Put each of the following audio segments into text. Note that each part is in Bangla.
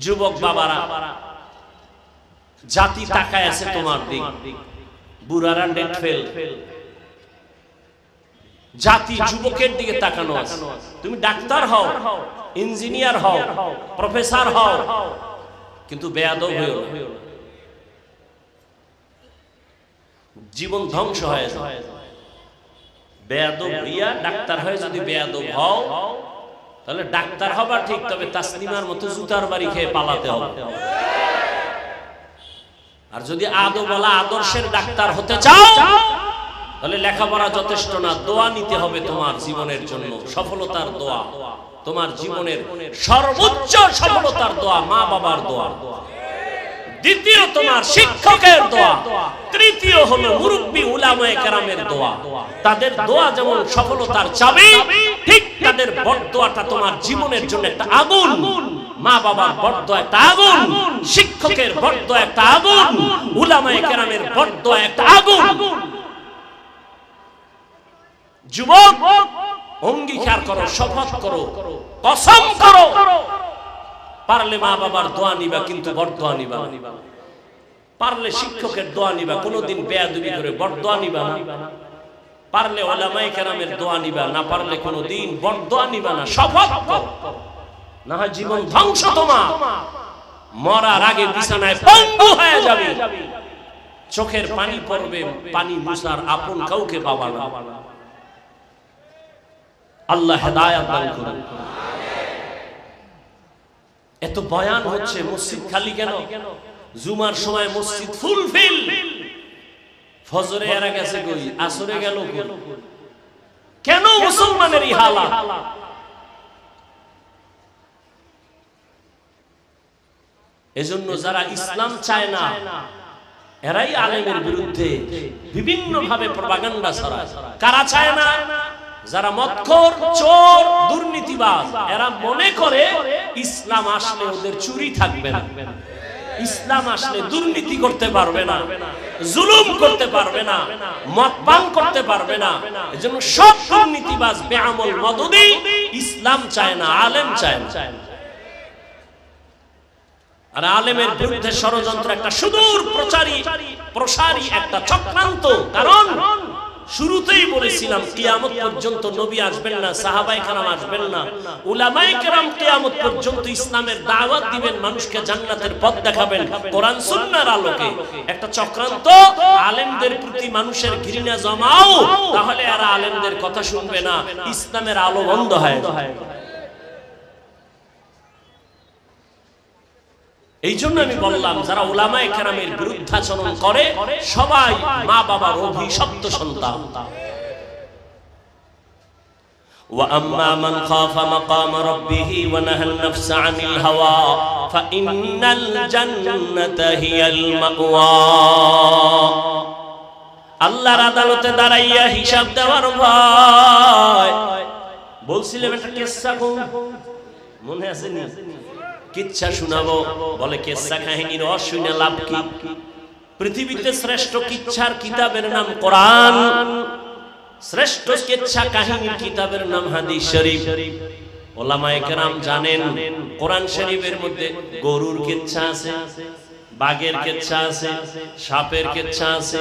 যুবক বাবারা, জাতি তাকায় আছে তোমার দিক, বুড়ারা নেট ফেল, জাতি যুবকের দিকে তাকানো আছে। তুমি ডাক্তার হও, ইঞ্জিনিয়ার হও, প্রফেসর হও, কিন্তু বেয়াদব হইও না, জীবন ধ্বংস হয়ে যায়। বেয়াদব হইয়া ডাক্তার হয়ে যদি বেয়াদব হও, তাহলে ডাক্তার হবা ঠিক, তবে তাসলিমার মতো জুতার বাড়ি খেয়ে পালাতে হবে। আর যদি আদবওয়ালা আদর্শের ডাক্তার হতে চাও, তাহলে লেখাপড়া যথেষ্ট না, দোয়া নিতে হবে তোমার জীবনের জন্য, সফলতার দোয়া, তোমার জীবনের সর্বোচ্চ সফলতার দোয়া মা বাবার দোয়া, দ্বিতীয় তোমার শিক্ষকের দোয়া, তৃতীয় হলো মুরব্বী উলামায়ে কেরামের দোয়া। তাদের দোয়া যেমন সফলতার চাবি, ঠিক তাদের বরদোয়াটা তোমার জীবনের জন্য একটা আগুন। মা বাবার বরদোয়া একটা আগুন, শিক্ষকের বরদোয়া একটা আগুন, উলামায়ে কেরামের বরদোয়া একটা আগুন। যুবক, অঙ্গীকার করো, শপথ করো, কসম করো, পারলে মা বাবার দোয়া নিবা, কিন্তু বরদোয়া নিবা। পারলে শিক্ষকের দোয়া নিবা, কোনোদিন বেয়াদবি করে বরদোয়া নিবা না। পারলে উলামায়ে কেরামের দোয়া নিবা, না পারলে কোনোদিন বরদোয়া নিবা না। শপথ করো, না হয় জীবন ধ্বংস তোমার। মরার আগে বিছানায় পঙ্গু হয়ে যাবে, চোখের পানি পড়বে, পানি মুছার আপন কাউকে পাবা না। আল্লাহ হেদায়েত দান করুন। এত বয়ান হচ্ছে, মসজিদ খালি কেন? জুমার সময় মসজিদ ফুলফিল, ফজরে এরা গেছে কই, আসরে গেল কই? কেন মুসলমানের এই হালাত? এজন্য যারা ইসলাম চায় না, এরাই আলেমের বিরুদ্ধে বিভিন্ন ভাবে প্রপাগান্ডা ছড়ায়। কারা চায় না? যারা মদখোর, চোর, দুর্নীতিবাজ, এরা মনে করে ইসলাম আসলে ওদের চুরি থাকবে না, ইসলাম আসলে দুর্নীতি করতে পারবে না, জুলুম করতে পারবে না, মদ পান করতে পারবে না। এজন্য সব দুর্নীতিবাজ, বেআমল, মদদি ইসলাম চায় না, আলেম চায় না। আর আলেমের বিরুদ্ধে ষড়যন্ত্র একটা সুদূর প্রসারী একটা চক্রান্ত। কারণ শুরুতেই বলেছিলাম, কিয়ামত পর্যন্ত নবী আসবেন না, সাহাবায়ে কেরাম আসবেন না, উলামায়ে কেরাম কিয়ামত পর্যন্ত ইসলামের দাওয়াত দিবেন, মানুষকে জান্নাতের পথ দেখাবেন কোরআন সুন্নাহর আলোকে। একটা চক্রান্ত, আলেমদের প্রতি মানুষের ঘৃণা জমাও, তাহলে আর আলেমদের কথা শুনবে না, ইসলামের আলো বন্ধ হয়। এই জন্য আমি বললাম, যারা উলামায়ে কেরামের বিরুদ্ধাচরণ করে সবাই মা বাবার অভিশপ্ত সন্তান। ওয়া আম্মা মান খাফা মাকাম রাব্বিহি ওয়া নাহান নাফসা আনিল হাওয়া ফাইন্নাল জান্নাতা হিয়াল মাওয়া। আল্লাহর আদালতে দাঁড়াইয়া হিসাব দেওয়ার ভয়। বলছিলাম একটা কিসসা, মনে আছে নি? কিচ্ছা শোনাবো, বলে কিচ্ছা কাহিনীর অশুনে লাভ কি? পৃথিবীতে শ্রেষ্ঠ কিচ্ছার কিতাবের নাম কোরআন, শ্রেষ্ঠ কিচ্ছা কাহিনীর কিতাবের নাম হাদিস শরীফ। উলামায়ে কেরাম জানেন, কোরআন শরীফের মধ্যে গরুর কিচ্ছা আছে, বাঘের কিচ্ছা আছে, সাপের কিচ্ছা আছে।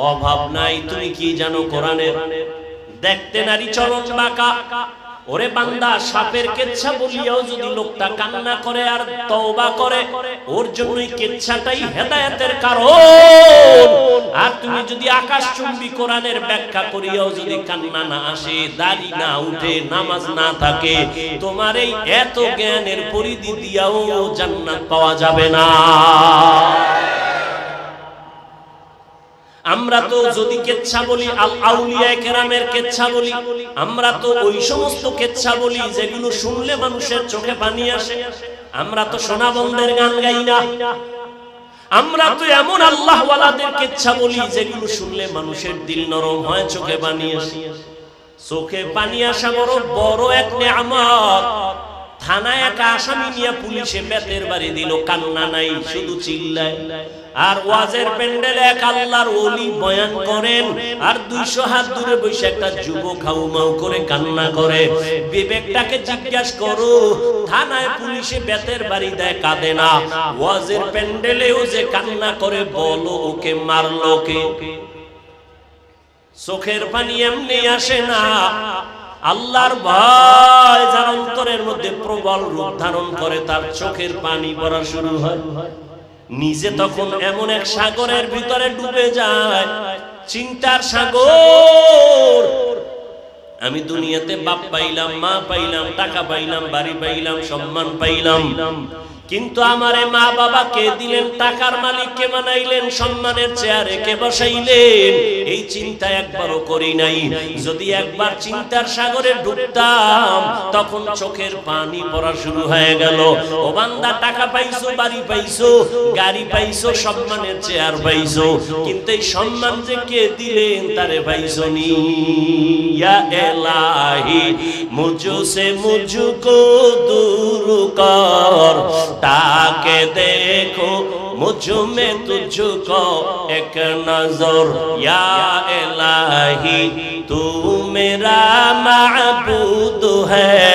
অভাব নাই। তুমি কি জানো কোরআনের? দেখতে নারী চরণ বাঁকা, ওরে বান্দা, সাপের কেচ্ছা বলিয়াও যদি লোকটা কান্না করে আর তওবা করে, ওর জন্যই কেচ্ছাটাই হেদায়েতের কারণ। আর তুমি যদি আকাশচুম্বী কোরআনের ব্যাখ্যা করিয়াও যদি কান্না না আসে, দাড়ি না উঠে, নামাজ না থাকে, তোমার এই এত জ্ঞানের পরিধি দিয়াও জান্নাত পাওয়া যাবে না। আমরা তো যদি কেচ্ছা বলি, আল আউলিয়ায়ে কেরামের কেচ্ছা বলি, আমরা তো ওই সমস্ত কেচ্ছা বলি যেগুলো শুনলে মানুষের চোখে পানি আসে। আমরা তো সোনাবন্দের গান গাই না। আমরা তো এমন আল্লাহ ওয়ালাদের কেচ্ছা বলি যেগুলো শুনলে মানুষের দিল নরম হয়, চোখে পানি আসে। চোখে পানি আসা বড় বড় এক নেয়ামত। থানায় একা আসামি নিয়ে পুলিশে বেতের বাড়ি দিল, কান্না নাই, শুধু চিল্লায়। আর ওয়াজের প্যান্ডেলে এক আল্লাহর ওলি বয়ান করেন, আর 200 হাত দূরে বসে একটা যুবক হাউমাউ করে কান্না করে। বিবেকটাকে জিজ্ঞাসা করো, থানায় পুলিশে বেতের বাড়ি দেয়, কাঁদে না, ওয়াজের প্যান্ডেলেও যে কান্না করে, বলো ওকে মারলো কে? চোখের পানি এমনি আসে না, আল্লাহর ভয় যার অন্তরের মধ্যে প্রবল রূপ ধারণ করে, তার চোখের পানি পড়া শুরু হয়। নিজে তখন এমন এক সাগরের ভিতরে ডুবে যায়, চিন্তার সাগর। আমি দুনিয়াতে বাপ পাইলাম, মা পাইলাম, টাকা পাইলাম, বাড়ি পাইলাম, সম্মান পাইলাম, কিন্তু আমারে মা বাবা কে দিলেন, টাকার মালিক কে বানাইলেন, সম্মানের চেয়ারে কে বসাইলেন, এই চিন্তা একবারও করি নাই। যদি একবার চিন্তার সাগরে ডুবতাম, তখন চোখের পানি পড়া শুরু হয়ে গেল। ও বান্দা, টাকা পাইছো, বাড়ি পাইছো, গাড়ি পাইছো, সম্মানের চেয়ার পাইছো, কিন্তু এই সম্মান যে কে দিলেন তারে পাইছো নি। ইয়া ইলাহি মুঝসে মুঝকো দূর কর, ताके देखो मुझ में तुझको एक नजर, या इलाही तू मेरा माबूद है,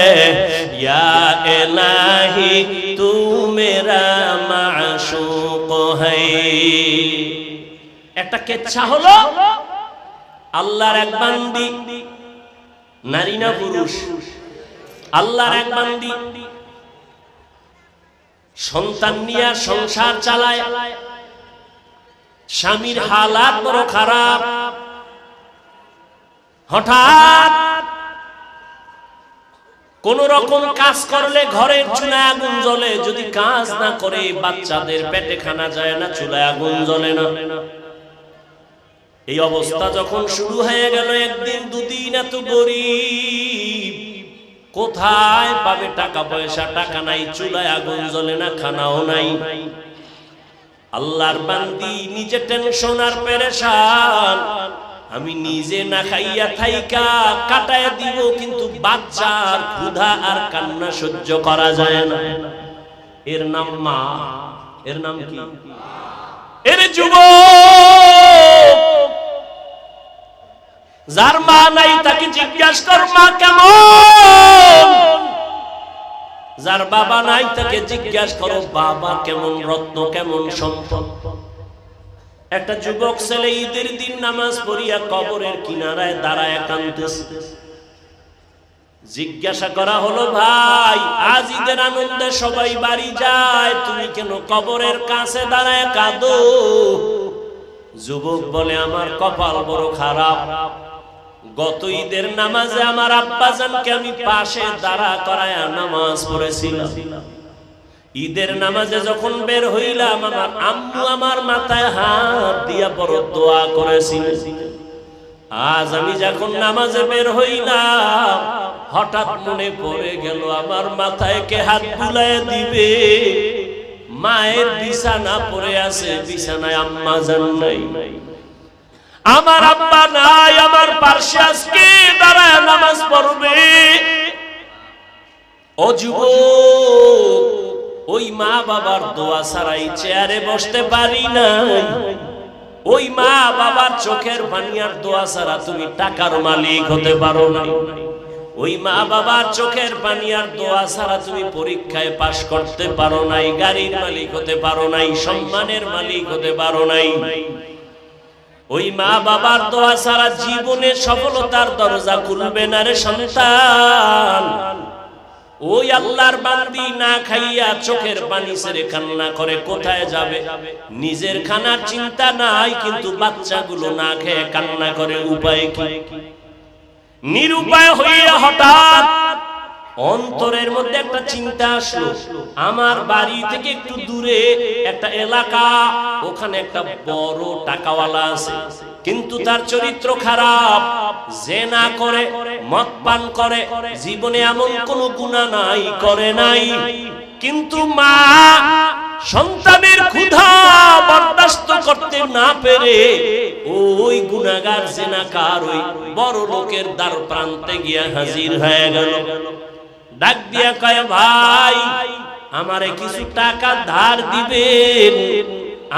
या इलाही तू मेरा माशूक है। একটা কেচ্ছা হলো, আল্লাহর এক বান্দি, নারী না পুরুষ, আল্লাহর এক বান্দি সন্তান নিয়ে সংসার চালায়, স্বামীর হালাত বড় খারাপ। হঠাৎ কোন রকম কাজ করলে ঘরের চুলায় আগুন জ্বলে, যদি কাজ না করে বাচ্চাদের পেটে খানা যায় না, চুলায় আগুন জ্বলে না। এই অবস্থা যখন শুরু হয়ে গেল, একদিন দুদিন, এত গরিব, কোথায় পাবে টাকা পয়সা? টাকা নাই, চুলায় আগুন জ্বলে না, খানাও নাই। আল্লাহর বান্দি নিজে টেনশন আর পেরেশান, আমি নিজে না খাইয়া থাইকা কাটায় দিব, কিন্তু বাচ্চার ক্ষুধা আর কান্না সহ্য করা যায় না। এর নাম মা। এর নাম কি? এর যুবক, যার মা নাই তাকে জিজ্ঞাসা কর মা কেমন, যার বাবা নাই তাকে জিজ্ঞাসা করো বাবা কেমন, রত্ন কেমন, সম্পদ। একটা যুবক ছেলে ঈদের দিন নামাজ পড়িয়া কবরের কিনারায় দাঁড়ায় কাঁদতেছে। জিজ্ঞাসা করা হলো, ভাই আজ ঈদের আনন্দে সবাই বাড়ি যায়, তুমি কেন কবরের কাছে দাঁড়ায় কাঁদো? যুবক বলে, আমার কপাল বড় খারাপ, গত ঈদের নামাজে আমার আব্বাজানকে আমি পাশে দাঁড়া করায়া নামাজ পড়েছিলাম। ঈদের নামাজে যখন বের হইলাম, আমার আম্মু আমার মাথায় হাত দিয়া বড় দোয়া করেছিল। আজ আমি যখন নামাজে বের হইলাম, হঠাৎ মনে পড়ে গেল আমার মাথায় কে হাত বুলায় দিবে। মায়ের বিছানা পড়ে আছে, বিছানায় আম্মাজান নাই, আমার আব্বা নাই, আমার পাশে আজকে দাঁড়ায় নামাজ পড়বে। ও যুবক, ওই মা বাবার দোয়া ছাড়াই চেয়ারে বসতে পারি নাই, ওই মা বাবার চোখের পানি আর দোয়া ছাড়া তুমি টাকার মালিক হতে পারো না, ওই মা বাবার চোখের পানি আর দোয়া ছাড়া তুমি পরীক্ষায় পাশ করতে পারো নাই, গাড়ির মালিক হতে পারো নাই, সম্মানের মালিক হতে পারো নাই। ওই মা বাবার দোয়া ছাড়া জীবনে সফলতার দরজা খুলবে না রে সন্তান। ওই আল্লাহর বান্দি না খাইয়া চোখের পানি ছেড়ে কান্না করে, কোথায় যাবে? নিজের খানার চিন্তা নাই, কিন্তু বাচ্চাগুলো না খেয়ে কান্না করে, উপায় কি? নিরুপায় হইয়া হঠাৎ অন্তরের মধ্যে একটা চিন্তা আসলো, আমার বাড়ি থেকে একটু দূরে একটা এলাকা, ওখানে একটা বড় টাকাওয়ালা আছে, কিন্তু তার চরিত্র খারাপ, জিনা করে, মদ পান করে, জীবনে এমন কোনো গুনাহ নাই, করে নাই, কিন্তু মা সন্তানের ক্ষুধা বরদাস্ত করতে না পেরে ওই গুনাহগার জিনাকার ওই বড় লোকের দ্বার প্রান্তে গিয়া হাজির হয়ে গেল। ডাক দিয়া কয় ভাই আমারে কিছু টাকা ধার দিবেন,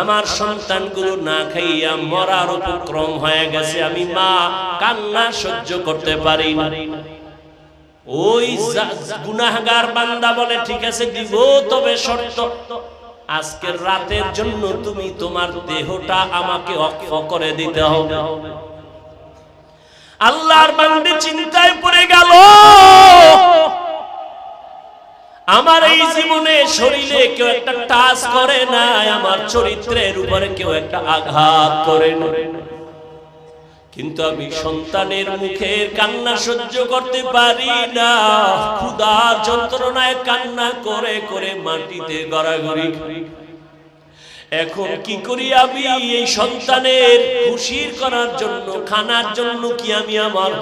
আমার সন্তানগুলো না খাইয়া মরার উপক্রম হয়ে গেছে, আমি মা কান্না সহ্য করতে পারি না। ওই গুনাহগার বান্দা বলে ঠিক আছে দিব, তবে শর্ত আজকের রাতের জন্য তুমি তোমার দেহটা আমাকে অক্ষ করে দিতে হবে। আল্লাহর বান্দা চিন্তায় পড়ে গেল, আমার এই জীবনে শরীরে কেউ একটা টাচ করে না, আমার চরিত্রের উপরে কেউ একটা আঘাত করে না, কিন্তু আমি সন্তানের মুখের কান্না সহ্য করতে পারি না। ক্ষুধার যন্ত্রণায় কান্না করে করে মাটিতে গড়াগড়ি। এখন কি করি আমি এই সন্তানের খুশির করার জন্য, খানার জন্য কি আমি আমার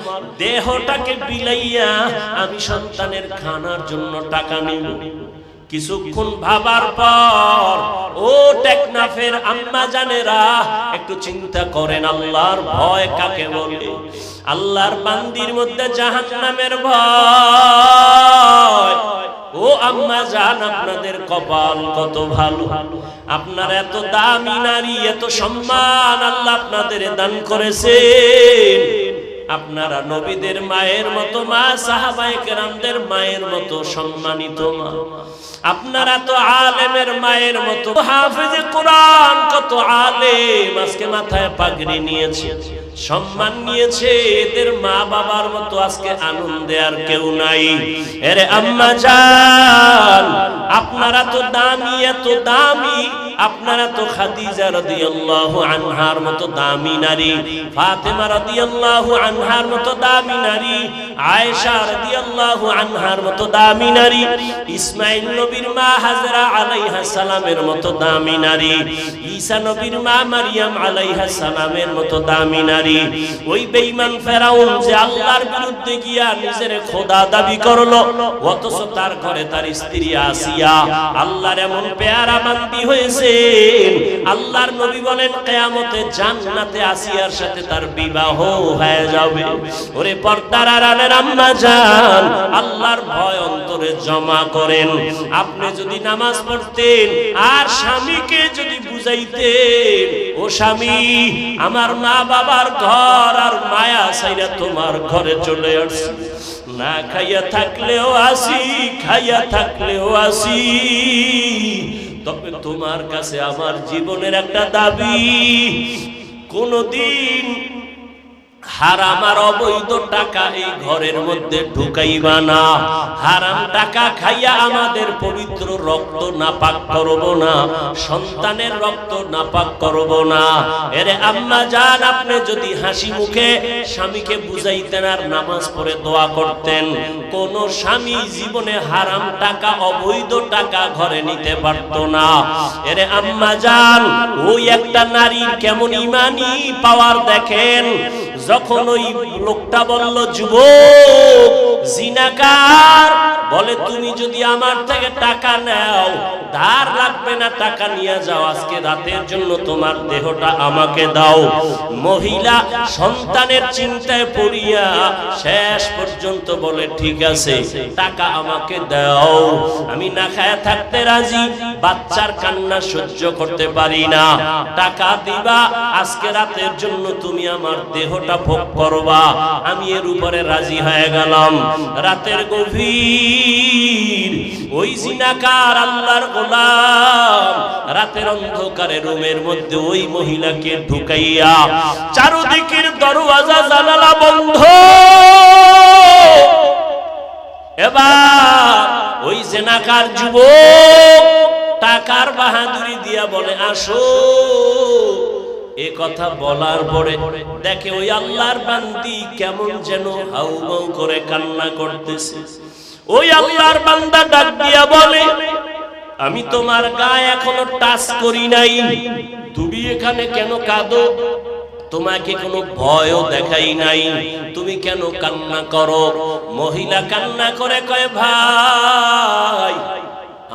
দেহটাকে বিলাইয়া আমি সন্তানের খানার জন্য টাকা নিব? কিছুক্ষণ ভাবার পর ও টেকনাফের আম্মা জানেরা একটু চিন্তা করেন, আল্লাহর ভয় কাকে বলে? আল্লাহর বান্দির মধ্যে জাহান্নামের ভয়। ও আম্মা জান, আপনাদের কপাল কত ভালো, আপনার এত দামি নারী, এত সম্মান আল্লাহ আপনাদের দান করেছেন। আপনারা নবীদের মায়ের মতো মা, সাহাবায়ে কেরামদের মায়ের মতো সম্মানিত মা, আপনারা তো আলেমের মায়ের মতো হাফেজে কোরআন, কত আলেম আজকে মাথায় পাগড়ি নিয়েছে, সম্মান নিয়েছে, এদের মা বাবার মতো আজকে আনন্দে আর কেউ নাই। এরে আম্মা জান, আপনারা তো দামি, এত দামি, আপনারা তো খাদিজা রাদিয়াল্লাহু আনহার মতো দামি নারী, ফাতেমা রাদিয়াল্লাহু আনহার মতো দামি নারী, আয়েশা রাদিয়াল্লাহু আনহার মতো দামি নারী, ইসমাঈল নবীর মা হাজরা আলাইহা সালামের মতো দামি নারী, ঈসা নবীর মা মারইয়াম আলাইহা সালামের মতো দামি নারী। ওই বেঈমান ফেরাউন যে আল্লাহর বিরুদ্ধে গিয়া নিজের খোদা দাবি করলো, অথচ তার ঘরে তার স্ত্রী আসিয়া আল্লাহর এমন পেয়ারা বান্দি হয়েছে, আল্লাহর নবী বলেন কিয়ামতে জান্নাতে আসিয়ার সাথে তার বিবাহ হয়ে যাবে। ওরে পর্দার আড়ালের আম্মা জান, আল্লাহর ভয় অন্তরে জমা করেন। আপনি যদি নামাজ পড়তেন আর স্বামীকে যদি বুঝাইতেন, ও স্বামী আমার মা বাবার ঘর আর মায়া ছাইরা তোমার ঘরে চলে আসছি, না খাইয়া থাকলেও আসি, খাইয়া থাকলেও আসি, তবে তোমার কাছে আমার জীবনের একটা দাবি, কোনদিন হারাম আর অবৈধ টাকা এই ঘরের মধ্যে ঢুকাইবা না, হারাম টাকা খাইয়া আমাদের পবিত্র রক্ত নাপাক করব না, সন্তানের রক্ত নাপাক করব না। এরে আম্মা জান, আপনি যদি হাসি মুখে স্বামীকে বুঝাইতেন আর নামাজ পড়ে দোয়া করতেন, কোন স্বামী জীবনে হারাম টাকা অবৈধ টাকা ঘরে নিতে পারত না। এরে আম্মা জান, ওই একটা নারীর কেমন ইমানি পাওয়ার দেখেন, যখন ওই লোকটা বলল যুবক জিনাকার, বলে তুমি যদি আমার থেকে টাকা নাও, ধার লাগবে না, টাকা নিয়ে যাও, আজকে রাতের জন্য তোমার দেহটা আমাকে দাও। মহিলা সন্তানের চিন্তায় পড়িয়া শেষ পর্যন্ত বলে ঠিক আছে, টাকা আমাকে দাও, আমি না খায়া থাকতে রাজি, বাচ্চার কান্না সহ্য করতে পারি না, টাকা দিবা, আজকে রাতের জন্য তুমি আমার দেহটা ভোগ করবা। আমি এর উপরে রাজি হয়ে গেলাম। রাতের গভীর ওই জিনাকার আল্লাহর গোলাম রাতের অন্ধকারে রুমের মধ্যে ওই মহিলাকে ঢুকাইয়া চারদিকের দরওয়াজা জানালা বন্ধ। এবার ওই জিনাকার যুবক টাকার বাহাদুরি দিয়া বলে আসো। এ কথা বলার পরে দেখে ওই আল্লাহর বান্দি কেমন যেন হাউমাউ করে কান্না করতেছে। ওই আল্লাহর বান্দা ডাক দিয়া বলে আমি তোমার গায়ে এখনো টাচ করি নাই, তুমি এখানে কেন কাঁদো? তোমাকে কোনো ভয়ও দেখাই নাই, তুমি কেন কান্না করো? মহিলা কান্না করে কয় ভাই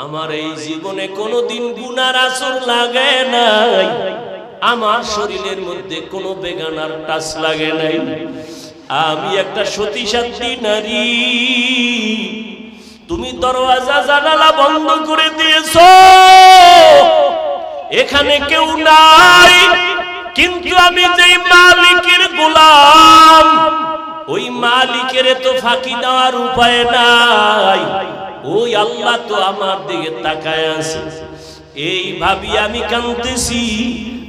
আমার এই জীবনে কোনোদিন গুনার আসর লাগে নাই, আমার শরীরের মধ্যে কোনো বেগানার টাচ লাগে নাই, আমি একটা সতী সাধ্বী নারী, তুমি দরওয়াজা জানালা বন্ধ করে দিয়েছো, এখানে কেউ নাই, কিন্তু আমি যেই মালিকের গোলাম, ওই মালিকের তো ফাঁকি দেওয়ার উপায় নাই। ওই আল্লাহ তো আমার দিকে তাকায় আছে। এই ভাবি আমি কাঁদতেছি,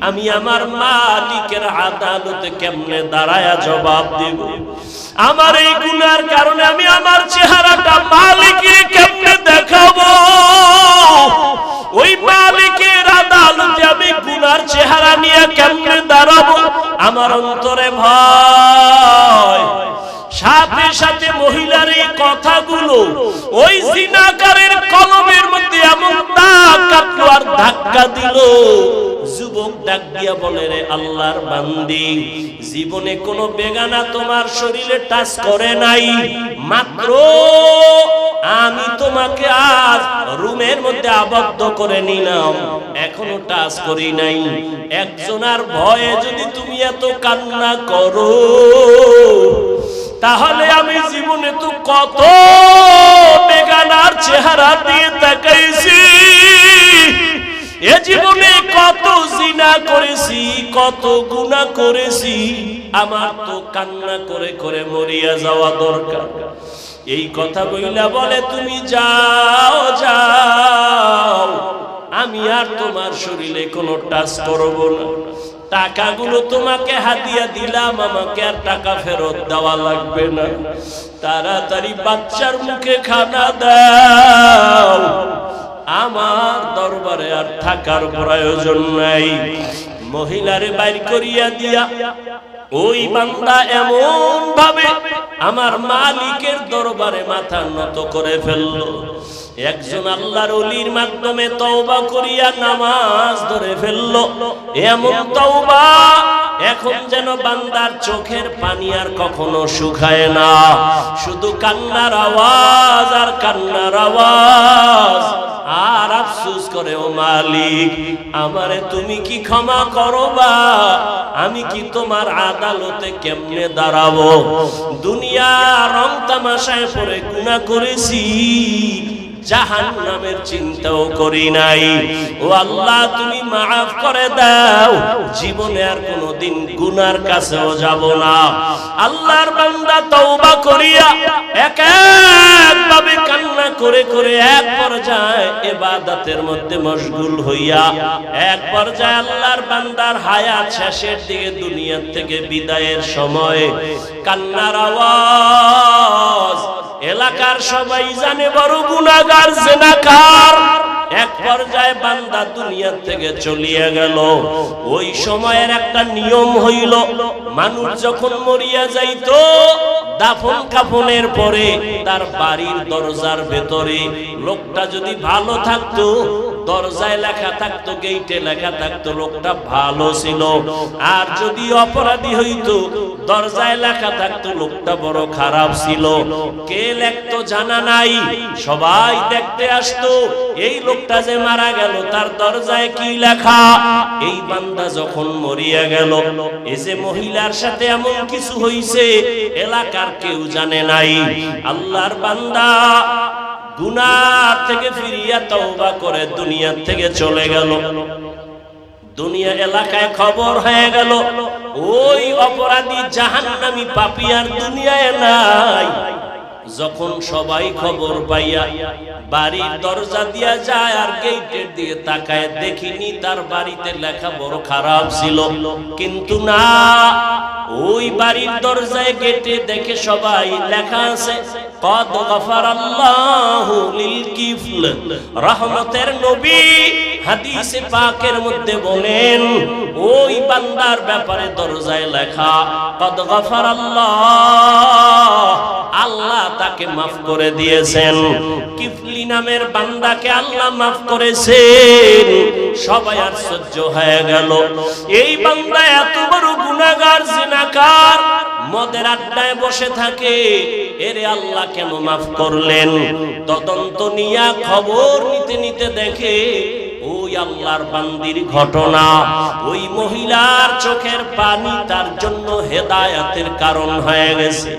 আমি আমার মালিকের আদালতে কেমনে দাঁড়ায়া জবাব দেব? আমার এই গুনার কারণে আমি আমার চেহারাটা মালিকের কেমনে দেখাবো? ওই মালিকের আদালতে আমি গুনার চেহারা নিয়ে কেমনে দাঁড়াবো? আমার অন্তরে ভয়। সাথে সাথে মহিলার এই কথাগুলো ওই জিনাকারের কলমের মধ্যে এমন দাগ কাটলো আর ধাক্কা দিল। যুবক ডাক দিয়া বলে, রে আল্লাহর বান্দি, জীবনে কোনো বেগানা তোমার শরীরে টাচ করে নাই, মাত্র আমি তোমাকে আজ রুমের মধ্যে আবদ্ধ করে নিলাম, এখনো টাচ করি নাই। একজনের ভয়ে যদি তুমি এত কান্না করো, তাহলে আমি জীবনে তো কত বেগানার চেহারা দিয়ে তাকাইছি, এ জীবনে কত জিনা করেছি, কত গুনাহ করেছি, আমার তো কান্না করে করে মরিয়া যাওয়া দরকার। এই কথা বইলা বলে, তুমি যাও যাও, আমি আর তোমার শরীরে কোনো টাচ করব না। টাকাগুলো তোমাকে হাদিয়া দিলাম, আমাকে আর টাকা ফেরত দেওয়া লাগবে না। তাড়াতাড়ি বাচ্চার মুখে খানা দাও, আমার দরবারে আর থাকার প্রয়োজন নাই। মহিলারে বাইর করিয়া দিয়া ওই বান্দা এমন ভাবে আমার মালিকের দরবারে মাথা নত করে ফেলল। একজন আল্লাহর ওলির মাধ্যমে তওবা করিয়া নামাজ ধরে ফেলল। এমন তওবা, এখন যেন বান্দার চোখের পানি আর কখনো শুকায় না, শুধু কান্নার আওয়াজ আর কান্নার আওয়াজ। আর আফসোস করে, ও মালিক, আমারে তুমি কি ক্ষমা করবা? আমি কি তোমার আদালতে কেমনে দাঁড়াবো? দুনিয়া রং তামাশায় পড়ে গুনাহ করেছি, জাহান্নামের চিন্তাও করি নাই। ও আল্লাহ, তুমি মাফ করে দাও, জীবনে আর কোনোদিন গুনার কাছেও যাব না। আল্লাহর বান্দা তওবা করিয়া এক একভাবে কান্না করে করে এক পর্যায়ে ইবাদতের মধ্যে মশগুল হইয়া এক পর্যায়ে আল্লাহর বান্দার হায়াত শেষের দিকে, দুনিয়া থেকে বিদায়ের সময় কান্নার আওয়াজ এলাকার সবাই জানে বড় গুনাহগার, জিনাকার। এক পর্যায়ে বান্দা দুনিয়া থেকে চলিয়া গেল। ওই সময়ের একটা নিয়ম হইল, মানুষ যখন মরিয়া যাইতো, দাফন কাফনের পরে তার বাড়ির দরজার ভেতরে লোকটা যদি ভালো থাকতো, দরজায় লেখা থাকতো, গেইটে লেখা থাকতো লোকটা ভালো ছিল। আর যদি অপরাধী হইতো, দরজায় লেখা থাকতো লোকটা বড় খারাপ ছিল। কে লেখতো জানা নাই, সবাই দেখতে আসতো এই লোকটা যে মারা গেল তার দরজায় কি লেখা। এই বান্দা যখন মরিয়া গেল, এই যে মহিলার সাথে এমন কিছু হইছে এলাকার কেউ জানে নাই। আল্লাহর বান্দা গুনাহ থেকে ফিরিয়া তওবা করে দুনিয়া থেকে চলে গেল। দুনিয়া এলাকায় খবর হয়ে গেল, ওই অপরাধী জাহান্নামী পাপী আর দুনিয়ায় নাই। যখন সবাই খবর পাইয়া বাড়ির দরজা দিয়া যায় আর গেটের দিয়ে তাকায়, দেখিনি তার বাড়িতে লেখা বড় খারাপ ছিল, কিন্তু না, ওই বাড়ির দরজায় গেটে দেখে সবাই লেখা আছে কদ গফারাল্লাহু লিল কিফল। রহমতের নবী হাদিসে পাকের মধ্যে বলেন, ওই বান্দার ব্যাপারে দরজায় লেখা কদ গফারাল্লাহ, আল্লাহ তাকে মাফ করে দিয়েছেন। কিফলি নামের বান্দাকে আল্লাহ মাফ করেছেন। সবাই আশ্চর্য হয়ে গেল, এই বান্দা এত বড় গুনাহগার, জিনাকার, মদের আড্ডায় বসে থাকে, এরে আল্লাহ কেন মাফ করলেন? তদন্ত নিয়া খবর নিতে নিতে দেখে ওই আল্লাহর বান্দির ঘটনা, ওই মহিলার চোখের পানি তার জন্য হেদায়েতের কারণ হয়ে গেছে।